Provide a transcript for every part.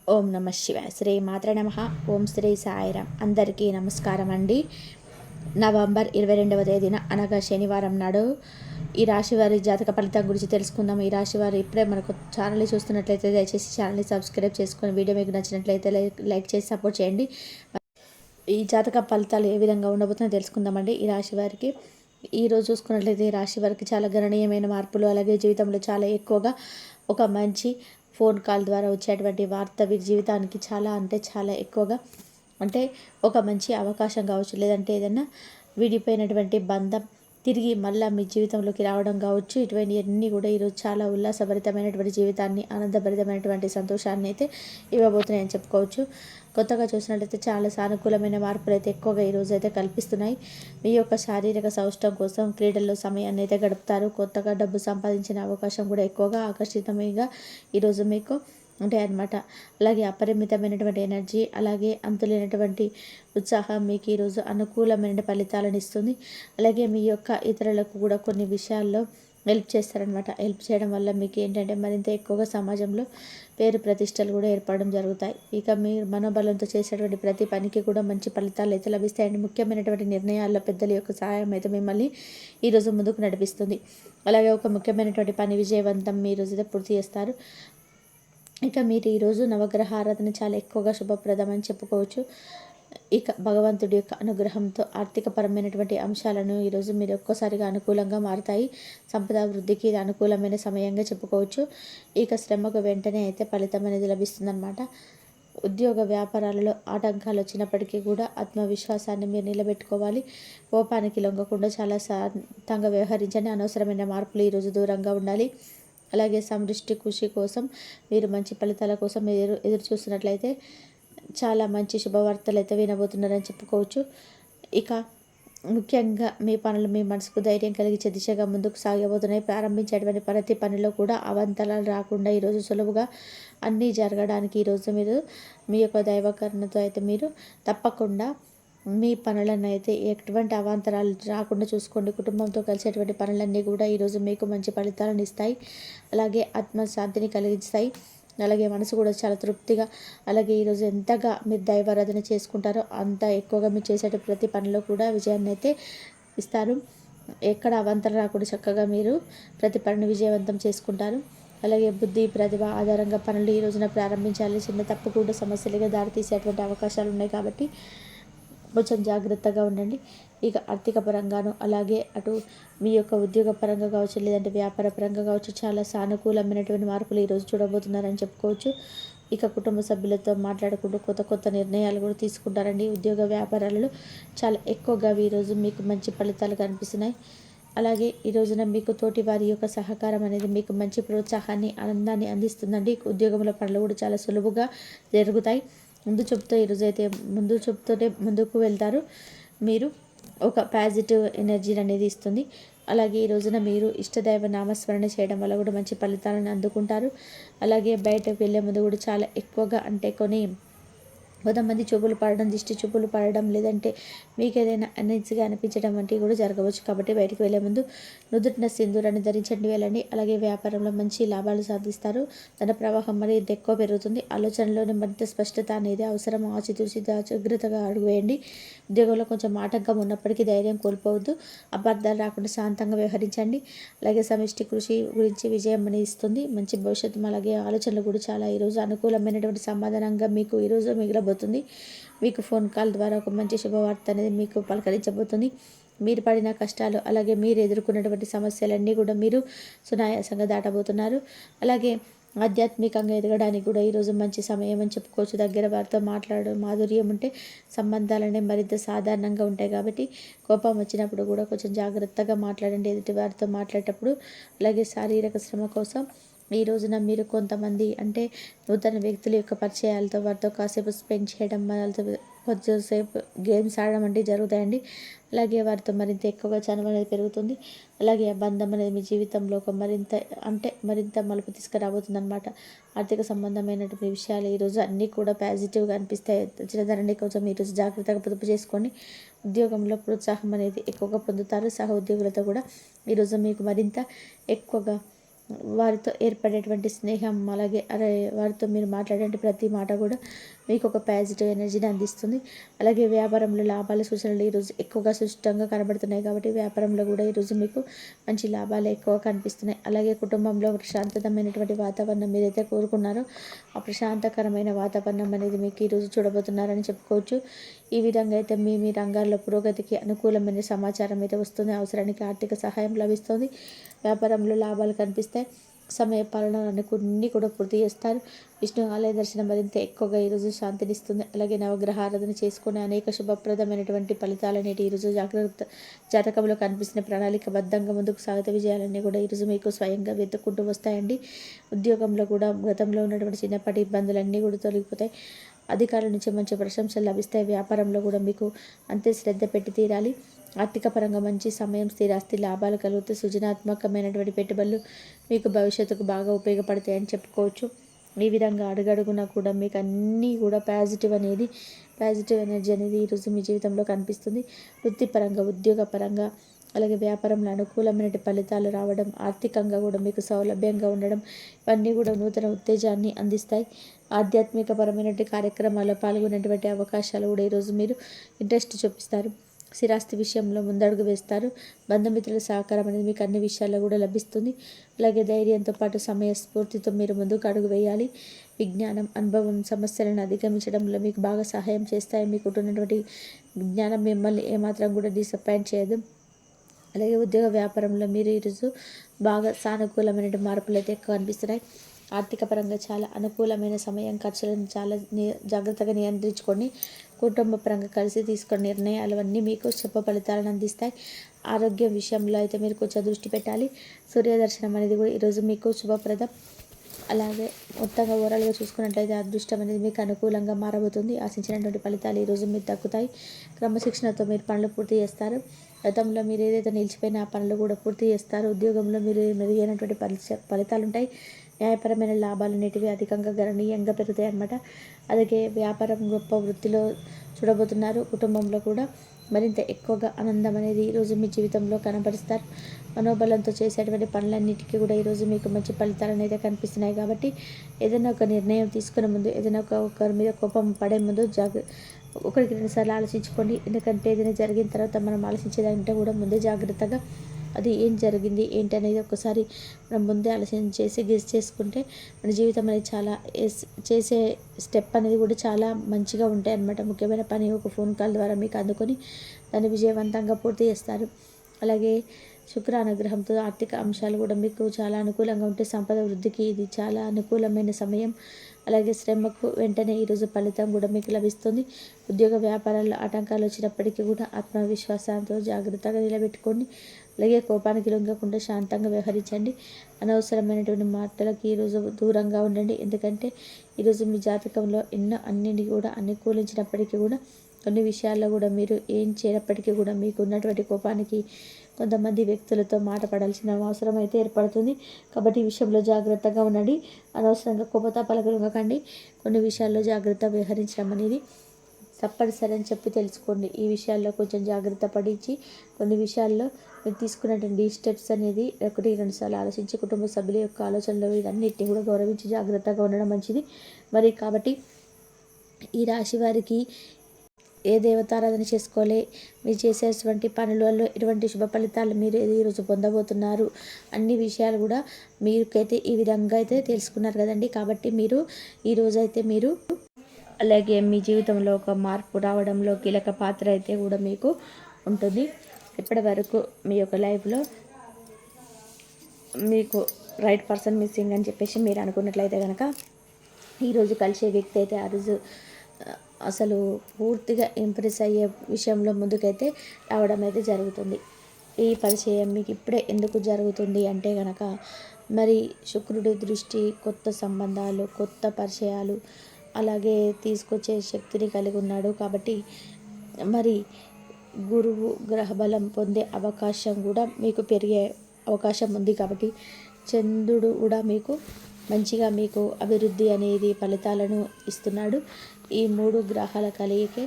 ఓం నమ శివాయ. శ్రీ మాత్ర నమ. ఓం శ్రీ సాయిరామ్. అందరికీ నమస్కారం అండి. నవంబర్ 22వ తేదీన అనగా శనివారం నాడు ఈ రాశి వారి జాతక ఫలితం గురించి తెలుసుకుందాం. ఈ రాశి వారు ఇప్పుడే మనకు ఛానల్ని చూస్తున్నట్లయితే దయచేసి ఛానల్ని సబ్స్క్రైబ్ చేసుకొని వీడియో మీకు నచ్చినట్లయితే లైక్ చేసి సపోర్ట్ చేయండి. ఈ జాతక ఫలితాలు ఏ విధంగా ఉండబోతుందో తెలుసుకుందామండి. ఈ రాశి వారికి ఈరోజు చూసుకున్నట్లయితే ఈ రాశి వారికి చాలా గణనీయమైన మార్పులు, అలాగే జీవితంలో చాలా ఎక్కువగా ఒక మంచి ఫోన్ కాల్ ద్వారా వచ్చేటువంటి వార్త వీరి జీవితానికి చాలా అంటే చాలా ఎక్కువగా అంటే ఒక మంచి అవకాశం కావచ్చు, లేదంటే ఏదైనా విడిపోయినటువంటి బంధం తిరిగి మళ్ళీ మీ జీవితంలోకి రావడం కావచ్చు. ఇటువంటివన్నీ కూడా ఈరోజు చాలా ఉల్లాసభరితమైనటువంటి జీవితాన్ని, ఆనందభరితమైనటువంటి సంతోషాన్ని అయితే ఇవ్వబోతున్నాయని చెప్పుకోవచ్చు. కొత్తగా చూసినట్లయితే చాలా సానుకూలమైన మార్పులు అయితే ఎక్కువగా ఈరోజు అయితే కల్పిస్తున్నాయి. మీ యొక్క శారీరక సౌష్ఠవం కోసం క్రీడల్లో సమయాన్ని అయితే గడుపుతారు. కొత్తగా డబ్బు సంపాదించిన అవకాశం కూడా ఎక్కువగా ఆకర్షితమైగా ఈరోజు మీకు ఉంటాయి అన్నమాట. అలాగే అపరిమితమైనటువంటి ఎనర్జీ, అలాగే అంతులేనటువంటి ఉత్సాహం మీకు ఈరోజు అనుకూలమైన ఫలితాలను ఇస్తుంది. అలాగే మీ యొక్క ఇతరులకు కూడా కొన్ని విషయాల్లో హెల్ప్ చేస్తారనమాట. హెల్ప్ చేయడం వల్ల మీకు ఏంటంటే మరింత ఎక్కువగా సమాజంలో పేరు ప్రతిష్టలు కూడా ఏర్పడడం జరుగుతాయి. ఇక మీరు మనోబలంతో చేసేటువంటి ప్రతి పనికి కూడా మంచి ఫలితాలు అయితే లభిస్తాయండి. ముఖ్యమైనటువంటి నిర్ణయాల్లో పెద్దల యొక్క సహాయం అయితే మిమ్మల్ని ఈరోజు ముందుకు నడిపిస్తుంది. అలాగే ఒక ముఖ్యమైనటువంటి పని విజయవంతం మీ రోజు అయితే పూర్తి చేస్తారు. ఇక మీరు ఈరోజు నవగ్రహ ఆరాధన చాలా ఎక్కువగా శుభప్రదం అని చెప్పుకోవచ్చు. ఇక భగవంతుడి యొక్క అనుగ్రహంతో ఆర్థికపరమైనటువంటి అంశాలను ఈరోజు మీరు ఒక్కసారిగా అనుకూలంగా మారుతాయి. సంపద వృద్ధికి ఇది అనుకూలమైన సమయంగా చెప్పుకోవచ్చు. ఇక శ్రమకు వెంటనే అయితే ఫలితం అనేది లభిస్తుందన్నమాట. ఉద్యోగ వ్యాపారాలలో ఆటంకాలు వచ్చినప్పటికీ కూడా ఆత్మవిశ్వాసాన్ని మీరు నిలబెట్టుకోవాలి. కోపానికి లొంగకుండా చాలా శాంతంగా వ్యవహరించండి. అనవసరమైన మార్పులు ఈరోజు దూరంగా ఉండాలి. అలాగే సమృష్టి కృషి కోసం మీరు మంచి ఫలితాల కోసం ఎదురు చూస్తున్నట్లయితే చాలా మంచి శుభవార్తలు అయితే వినబోతున్నారని చెప్పుకోవచ్చు. ఇక ముఖ్యంగా మీ పనులు మీ మనసుకు ధైర్యం కలిగించే దిశగా ముందుకు సాగబోతున్నాయి. ప్రారంభించేటువంటి ప్రతి పనిలో కూడా అవంతరాలు రాకుండా ఈరోజు సులువుగా అన్నీ జరగడానికి ఈరోజు మీరు మీ యొక్క దైవకరణతో అయితే మీరు తప్పకుండా మీ పనులను అయితే ఎటువంటి అవాంతరాలు రాకుండా చూసుకోండి. కుటుంబంతో కలిసేటువంటి పనులన్నీ కూడా ఈరోజు మీకు మంచి ఫలితాలను ఇస్తాయి. అలాగే ఆత్మశాంతిని కలిగిస్తాయి. అలాగే మనసు కూడా చాలా తృప్తిగా, అలాగే ఈరోజు ఎంతగా మీరు దైవారాధన చేసుకుంటారో అంత ఎక్కువగా మీరు చేసే ప్రతి పనిలో కూడా విజయాన్ని అయితే ఇస్తారు. ఎక్కడ అవాంతరం రాకుండా చక్కగా మీరు ప్రతి పనిని విజయవంతం చేసుకుంటారు. అలాగే బుద్ధి ప్రతిభ ఆధారంగా పనులు ఈ రోజున ప్రారంభించాలి. చిన్న తప్పు కూడా సమస్యలుగా దారితీసేటువంటి అవకాశాలు ఉన్నాయి కాబట్టి కొంచెం జాగ్రత్తగా ఉండండి. ఇక ఆర్థిక పరంగాను, అలాగే అటు మీ యొక్క ఉద్యోగ పరంగా కావచ్చు, లేదంటే వ్యాపార పరంగా కావచ్చు, చాలా సానుకూలమైనటువంటి మార్పులు ఈరోజు చూడబోతున్నారని చెప్పుకోవచ్చు. ఇక కుటుంబ సభ్యులతో మాట్లాడుకుంటూ కొత్త కొత్త నిర్ణయాలు కూడా తీసుకుంటారండి. ఉద్యోగ వ్యాపారాలలో చాలా ఎక్కువగా ఈరోజు మీకు మంచి ఫలితాలు కనిపిస్తున్నాయి. అలాగే ఈ రోజున మీకు తోటి వారి యొక్క సహకారం అనేది మీకు మంచి ప్రోత్సాహాన్ని, ఆనందాన్ని అందిస్తుందండి. ఉద్యోగంలో పనులు కూడా చాలా సులువుగా జరుగుతాయి. ముందు చెప్తూనే ముందుకు వెళ్తారు. మీరు ఒక పాజిటివ్ ఎనర్జీ అనేది ఇస్తుంది. అలాగే ఈ రోజున మీరు ఇష్టదైవ నామస్మరణ చేయడం వల్ల కూడా మంచి ఫలితాలను అందుకుంటారు. అలాగే బయటకు వెళ్ళే ముందు కూడా చాలా ఎక్కువగా అంటే కొంతమంది చూపులు పడడం, దిష్టి చూపులు పడడం, లేదంటే మీకు ఏదైనా అనీజీగా అనిపించడం వంటివి కూడా జరగవచ్చు. కాబట్టి బయటికి వెళ్ళే ముందు నుదుటిన సింధూరాన్ని ధరించండి వెళ్ళండి. అలాగే వ్యాపారంలో మంచి లాభాలు సాధిస్తారు. ధన ప్రవాహం మరింత ఎక్కువ పెరుగుతుంది. ఆలోచనలోని మరింత స్పష్టత అనేది అవసరం. ఆచితూచి జాగ్రత్తగా అడుగు వేయండి. ఉద్యోగంలో కొంచెం ఆటంకం ఉన్నప్పటికీ ధైర్యం కోల్పోవద్దు. అపార్థాలు రాకుండా శాంతంగా వ్యవహరించండి. అలాగే సమిష్టి కృషి గురించి విజయం అనేది ఇస్తుంది. మంచి భవిష్యత్తు, అలాగే ఆలోచనలు కూడా చాలా ఈరోజు అనుకూలమైనటువంటి సమాధానంగా మీకు ఈరోజు మిగిలబోతుంది. మీకు ఫోన్ కాల్ ద్వారా ఒక మంచి శుభవార్త అనేది మీకు పలకరించబోతుంది. మీరు పడిన కష్టాలు, అలాగే మీరు ఎదుర్కొన్నటువంటి సమస్యలన్నీ కూడా మీరు సునాయాసంగా దాటబోతున్నారు. అలాగే ఆధ్యాత్మికంగా ఎదగడానికి కూడా ఈరోజు మంచి సమయం అని చెప్పుకోవచ్చు. దగ్గర వారితో మాట్లాడడం మాధుర్యం ఉంటే సంబంధాలనే మరింత సాధారణంగా ఉంటాయి. కాబట్టి కోపం వచ్చినప్పుడు కూడా కొంచెం జాగ్రత్తగా మాట్లాడండి ఎదుటి వారితో మాట్లాడేటప్పుడు. అలాగే శారీరక శ్రమ కోసం ఈ రోజున మీరు కొంతమంది అంటే నూతన వ్యక్తుల యొక్క పరిచయాలతో వారితో కాసేపు స్పెండ్ చేయడం, వాళ్ళతో కొద్దిసేపు గేమ్స్ ఆడడం వంటివి జరుగుతాయండి. అలాగే వారితో మరింత ఎక్కువగా చనువు అనేది పెరుగుతుంది. అలాగే ఆ బంధం అనేది మీ జీవితంలో ఒక మరింత మలుపు తీసుకురాబోతుంది అనమాట. ఆర్థిక సంబంధమైనటువంటి విషయాలు ఈరోజు అన్నీ కూడా పాజిటివ్గా అనిపిస్తాయి. చిన్నదాన్ని కొంచెం ఈరోజు జాగ్రత్తగా పొదుపు చేసుకోండి. ఉద్యోగంలో ప్రోత్సాహం అనేది ఎక్కువగా పొందుతారు. సహ ఉద్యోగులతో కూడా ఈరోజు మీకు మరింత ఎక్కువగా వారితో ఏర్పడేటువంటి స్నేహం, అలాగే వారితో మీరు మాట్లాడే ప్రతి మాట కూడా మీకు ఒక పాజిటివ్ ఎనర్జీని అందిస్తుంది. అలాగే వ్యాపారంలో లాభాల సూచనలు ఈరోజు ఎక్కువగా సుష్టంగా కనబడుతున్నాయి కాబట్టి వ్యాపారంలో కూడా ఈరోజు మీకు మంచి లాభాలు ఎక్కువ కనిపిస్తున్నాయి. అలాగే కుటుంబంలో ప్రశాంతతమైనటువంటి వాతావరణం మీరైతే కోరుకున్నారో ఆ ప్రశాంతకరమైన వాతావరణం అనేది మీకు ఈరోజు చూడబోతున్నారని చెప్పుకోవచ్చు. ఈ విధంగా అయితే మీ రంగాల్లో పురోగతికి అనుకూలమైన సమాచారం అయితే వస్తుంది. అవసరానికి ఆర్థిక సహాయం లభిస్తుంది. వ్యాపారంలో లాభాలు కనిపిస్తాయి. సమయ పాలన కొన్ని కూడా పూర్తి చేస్తారు. విష్ణు ఆలయ దర్శనం మరింత ఎక్కువగా ఈరోజు శాంతినిస్తుంది. అలాగే నవగ్రహ ఆరాధన చేసుకునే అనేక శుభప్రదమైనటువంటి ఫలితాలు అనేవి ఈరోజు జాతకంలో కనిపిస్తున్న ప్రణాళికబద్ధంగా ముందుకు సాగితే విజయాలన్నీ కూడా ఈరోజు మీకు స్వయంగా వెతుక్కుంటూ వస్తాయండి. ఉద్యోగంలో కూడా గతంలో ఉన్నటువంటి చిన్నపాటి ఇబ్బందులన్నీ కూడా తొలగిపోతాయి. అధికారుల నుంచి మంచి ప్రశంసలు లభిస్తాయి. వ్యాపారంలో కూడా మీకు అంతే శ్రద్ధ పెట్టి తీరాలి. ఆర్థిక పరంగా మంచి సమయం, స్థిరాస్తి లాభాలు కలుగుతాయి. సృజనాత్మకమైనటువంటి పెట్టుబడులు మీకు భవిష్యత్తుకు బాగా ఉపయోగపడతాయని చెప్పుకోవచ్చు. ఈ విధంగా అడుగడుగునా కూడా మీకు అన్నీ కూడా పాజిటివ్ ఎనర్జీ అనేది ఈరోజు మీ జీవితంలో కనిపిస్తుంది. వృత్తిపరంగా, ఉద్యోగపరంగా, అలాగే వ్యాపారంలో అనుకూలమైన ఫలితాలు రావడం, ఆర్థికంగా కూడా మీకు సౌలభ్యంగా ఉండడం, ఇవన్నీ కూడా నూతన ఉత్తేజాన్ని అందిస్తాయి. ఆధ్యాత్మికపరమైనటువంటి కార్యక్రమాల్లో పాల్గొనేటువంటి అవకాశాలు కూడా ఈరోజు మీరు ఇంట్రెస్ట్ చూపిస్తారు. స్థిరాస్తి విషయంలో ముందడుగు వేస్తారు. బంధుమిత్రుల సహకారం అనేది మీకు అన్ని విషయాల్లో కూడా లభిస్తుంది. అలాగే ధైర్యంతో పాటు సమయస్ఫూర్తితో మీరు ముందుకు అడుగు వేయాలి. విజ్ఞానం, అనుభవం సమస్యలను అధిగమించడంలో మీకు బాగా సహాయం చేస్తాయి. మీకు ఉన్నటువంటి జ్ఞానం మిమ్మల్ని ఏమాత్రం కూడా డిసప్పాయింట్ చేయదు. అలాగే ఉద్యోగ వ్యాపారంలో మీరు ఈరోజు బాగా సానుకూలమైన మార్పులు అయితే ఎక్కువ కనిపిస్తున్నాయి. ఆర్థిక పరంగా చాలా అనుకూలమైన సమయం. ఖర్చులను చాలా జాగ్రత్తగా నియంత్రించుకొని కుటుంబ పరంగా కలిసి తీసుకునే నిర్ణయాలు అన్నీ మీకు శుభ ఫలితాలను అందిస్తాయి. ఆరోగ్యం విషయంలో అయితే మీరు కొంచెం దృష్టి పెట్టాలి. సూర్యదర్శనం అనేది కూడా ఈరోజు మీకు శుభప్రదం. అలాగే మొత్తంగా ఓవరాల్గా చూసుకున్నట్లయితే అదృష్టం అనేది మీకు అనుకూలంగా మారబోతుంది. ఆశించినటువంటి ఫలితాలు ఈరోజు మీకు దక్కుతాయి. క్రమశిక్షణతో మీరు పనులు పూర్తి చేస్తారు. గతంలో మీరు ఏదైతే నిలిచిపోయిన ఆ పనులు కూడా పూర్తి చేస్తారు. ఉద్యోగంలో మీరు మెరుగైనటువంటి ఫలితాలు ఉంటాయి. న్యాయపరమైన లాభాలు అనేటివి అధికంగా గణనీయంగా పెరుగుతాయి అన్నమాట. అలాగే వ్యాపారం గొప్ప వృత్తిలో చూడబోతున్నారు. కుటుంబంలో కూడా మరింత ఎక్కువగా ఆనందం అనేది ఈరోజు మీ జీవితంలో కనబరుస్తారు. మనోబలంతో చేసేటువంటి పనులన్నిటికీ కూడా ఈరోజు మీకు మంచి ఫలితాలు అనేది కనిపిస్తున్నాయి. కాబట్టి ఏదైనా ఒక నిర్ణయం తీసుకునే ముందు, ఏదైనా ఒకరి మీద కోపం పడే ముందు ఒకరికి 2 సార్లు ఆలోచించుకోండి. ఎందుకంటే ఏదైనా జరిగిన తర్వాత మనం ఆలోచించేదాంటే కూడా ముందే జాగ్రత్తగా అది ఏం జరిగింది ఏంటి అనేది ఒకసారి మనం ముందే ఆలోచన చేసి గెస్ చేసుకుంటే మన జీవితం అనేది చాలా చేసే స్టెప్ అనేది కూడా చాలా మంచిగా ఉంటాయి అన్నమాట. ముఖ్యమైన పని ఒక ఫోన్ కాల్ ద్వారా మీకు అందుకొని దాన్ని విజయవంతంగా పూర్తి చేస్తారు. అలాగే శుక్ర అనుగ్రహంతో ఆర్థిక అంశాలు కూడా మీకు చాలా అనుకూలంగా ఉంటే సంపద వృద్ధికి ఇది చాలా అనుకూలమైన సమయం. అలాగే శ్రమకు వెంటనే ఈరోజు ఫలితం కూడా మీకు లభిస్తుంది. ఉద్యోగ వ్యాపారాల్లో ఆటంకాలు వచ్చినప్పటికీ కూడా ఆత్మవిశ్వాసంతో జాగ్రత్తగా నిలబెట్టుకోండి. అలాగే కోపానికి లొంగకుండా శాంతంగా వ్యవహరించండి. అనవసరమైనటువంటి మాటలకు ఈరోజు దూరంగా ఉండండి. ఎందుకంటే ఈరోజు మీ జాతకంలో అన్నింటినీ కూడా అనుకూలించినప్పటికీ కూడా కొన్ని విషయాల్లో కూడా మీరు ఏం చేయనప్పటికీ కూడా మీకు ఉన్నటువంటి కోపానికి కొంతమంది వ్యక్తులతో మాట పడాల్సిన అవసరం అయితే ఏర్పడుతుంది. కాబట్టి ఈ విషయంలో జాగ్రత్తగా ఉండండి. అనవసరంగా కోపతాపాలకు లొంగకండి. కొన్ని విషయాల్లో జాగ్రత్త వ్యవహరించడం అనేది తప్పనిసరి అని చెప్పి తెలుసుకోండి. ఈ విషయాల్లో కొంచెం జాగ్రత్త పడించి కొన్ని విషయాల్లో మీరు తీసుకున్నటువంటి స్టెప్స్ అనేది 1-2 సార్లు ఆలోచించి కుటుంబ సభ్యుల యొక్క ఆలోచనలు ఇవన్నిటిని కూడా గౌరవించి జాగ్రత్తగా ఉండడం మంచిది. మరి కాబట్టి ఈ రాశి వారికి ఏ దేవతారాధన చేసుకోవాలి, మీరు చేసేటువంటి పనులలో ఎటువంటి శుభ ఫలితాలు మీరు ఈరోజు పొందబోతున్నారు, అన్ని విషయాలు కూడా మీకైతే ఈ విధంగా అయితే తెలుసుకున్నారు కదండి. కాబట్టి మీరు ఈరోజైతే మీరు అలాగే మీ జీవితంలో ఒక మార్పు రావడంలో కీలక పాత్ర అయితే కూడా మీకు ఉంటుంది. ఇప్పటి వరకు మీ యొక్క లైఫ్లో మీకు రైట్ పర్సన్ మిస్సింగ్ అని చెప్పేసి మీరు అనుకున్నట్లయితే కనుక ఈరోజు కలిసే వ్యక్తి అయితే ఆ రోజు అసలు పూర్తిగా ఇంప్రెస్ అయ్యే విషయంలో ముందుకైతే రావడం అయితే జరుగుతుంది. ఈ పరిచయం మీకు ఇప్పుడే ఎందుకు జరుగుతుంది అంటే కనుక మరి శుక్రుడి దృష్టి కొత్త సంబంధాలు, కొత్త పరిచయాలు అలాగే తీసుకొచ్చే శక్తిని కలిగి ఉన్నాడు. కాబట్టి మరి గురువు గ్రహబలం పొందే అవకాశం కూడా మీకు పెరిగే అవకాశం ఉంది. కాబట్టి చంద్రుడు కూడా మీకు మంచిగా మీకు అభివృద్ధి అనేది ఫలితాలను ఇస్తున్నాడు. ఈ 3 గ్రహాల కలయికే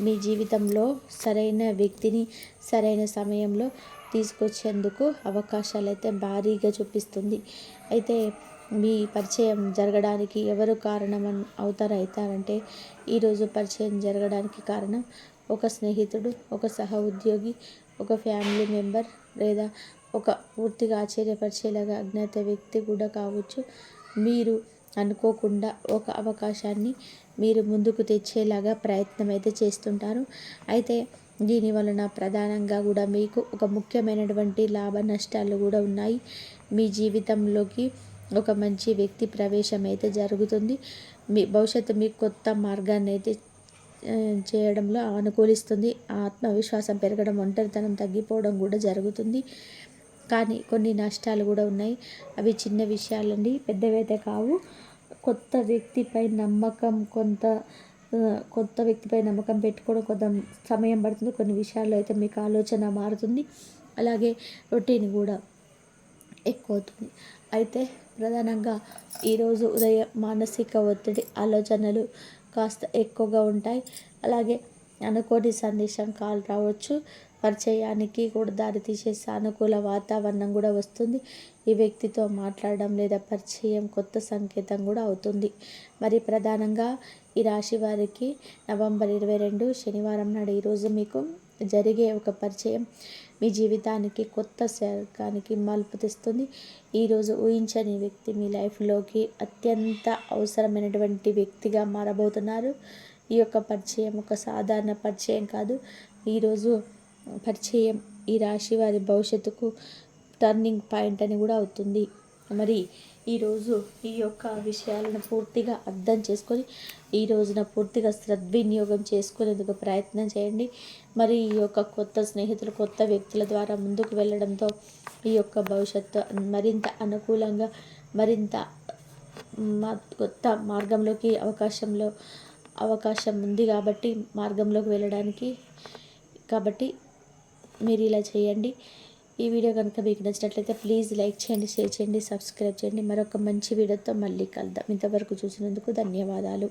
మీ జీవితంలో సరైన వ్యక్తిని సరైన సమయంలో తీసుకొచ్చేందుకు అవకాశాలు అయితే భారీగా చూపిస్తుంది. అయితే మీ పరిచయం జరగడానికి ఎవరు కారణం అవుతారంటే ఈరోజు పరిచయం జరగడానికి కారణం ఒక స్నేహితుడు, ఒక సహ ఉద్యోగి, ఒక ఫ్యామిలీ మెంబర్ లేదా ఒక పూర్తిగా ఆశ్చర్యపరిచేలాగా అజ్ఞాత వ్యక్తి కూడా కావచ్చు. మీరు అనుకోకుండా ఒక అవకాశాన్ని మీరు ముందుకు తెచ్చేలాగా ప్రయత్నం అయితే చేస్తుంటారు. అయితే దీని వలన ప్రధానంగా కూడా మీకు ఒక ముఖ్యమైనటువంటి లాభ నష్టాలు కూడా ఉన్నాయి. మీ జీవితంలోకి ఒక మంచి వ్యక్తి ప్రవేశం అయితే జరుగుతుంది. మీ భవిష్యత్తు మీకు కొత్త మార్గాన్ని అయితే చేయడంలో అనుకూలిస్తుంది. ఆత్మవిశ్వాసం పెరగడం, ఒంటరితనం తగ్గిపోవడం కూడా జరుగుతుంది. కానీ కొన్ని నష్టాలు కూడా ఉన్నాయి. అవి చిన్న విషయాలండి, పెద్దవైతే కావు. కొత్త వ్యక్తిపై నమ్మకం పెట్టుకోవడం కొంత సమయం పడుతుంది. కొన్ని విషయాల్లో అయితే మీకు ఆలోచన మారుతుంది. అలాగే రొటీన్ కూడా ఎక్కువ అవుతుంది. అయితే ప్రధానంగా ఈరోజు ఉదయం మానసిక ఒత్తిడి, ఆలోచనలు కాస్త ఎక్కువగా ఉంటాయి. అలాగే అనుకోని సందేశం కాల్ రావచ్చు. పరిచయానికి కూడా దారితీసే సానుకూల వాతావరణం కూడా వస్తుంది. ఈ వ్యక్తితో మాట్లాడడం లేదా పరిచయం కొత్త సంకేతం కూడా అవుతుంది. మరి ప్రధానంగా ఈ రాశి వారికి నవంబర్ 22 శనివారం నాడు ఈరోజు మీకు జరిగే ఒక పరిచయం మీ జీవితానికి కొత్త శకానికి మలుపు తెస్తుంది. ఈరోజు ఊహించని వ్యక్తి మీ లైఫ్లోకి అత్యంత అవసరమైనటువంటి వ్యక్తిగా మారబోతున్నారు. ఈ యొక్క పరిచయం ఒక సాధారణ పరిచయం కాదు. ఈరోజు పరిచయం ఈ రాశి వారి భవిష్యత్తుకు టర్నింగ్ పాయింట్ అని కూడా అవుతుంది. మరి ఈరోజు ఈ యొక్క విషయాలను పూర్తిగా అర్థం చేసుకొని ఈ రోజున పూర్తిగా సద్వినియోగం చేసుకునేందుకు ప్రయత్నం చేయండి. మరి ఈ యొక్క కొత్త స్నేహితులు, కొత్త వ్యక్తుల ద్వారా ముందుకు వెళ్ళడంతో ఈ యొక్క భవిష్యత్తు మరింత అనుకూలంగా, మరింత కొత్త మార్గంలోకి అవకాశం ఉంది కాబట్టి మార్గంలోకి వెళ్ళడానికి. కాబట్టి మీరు ఇలా చేయండి. ఈ వీడియో కనుక మీకు నచ్చినట్లయితే ప్లీజ్ లైక్ చేయండి, షేర్ చేయండి, సబ్స్క్రైబ్ చేయండి. మరొక మంచి వీడియోతో మళ్ళీ కలుద్దాం. ఇంతవరకు చూసినందుకు ధన్యవాదాలు.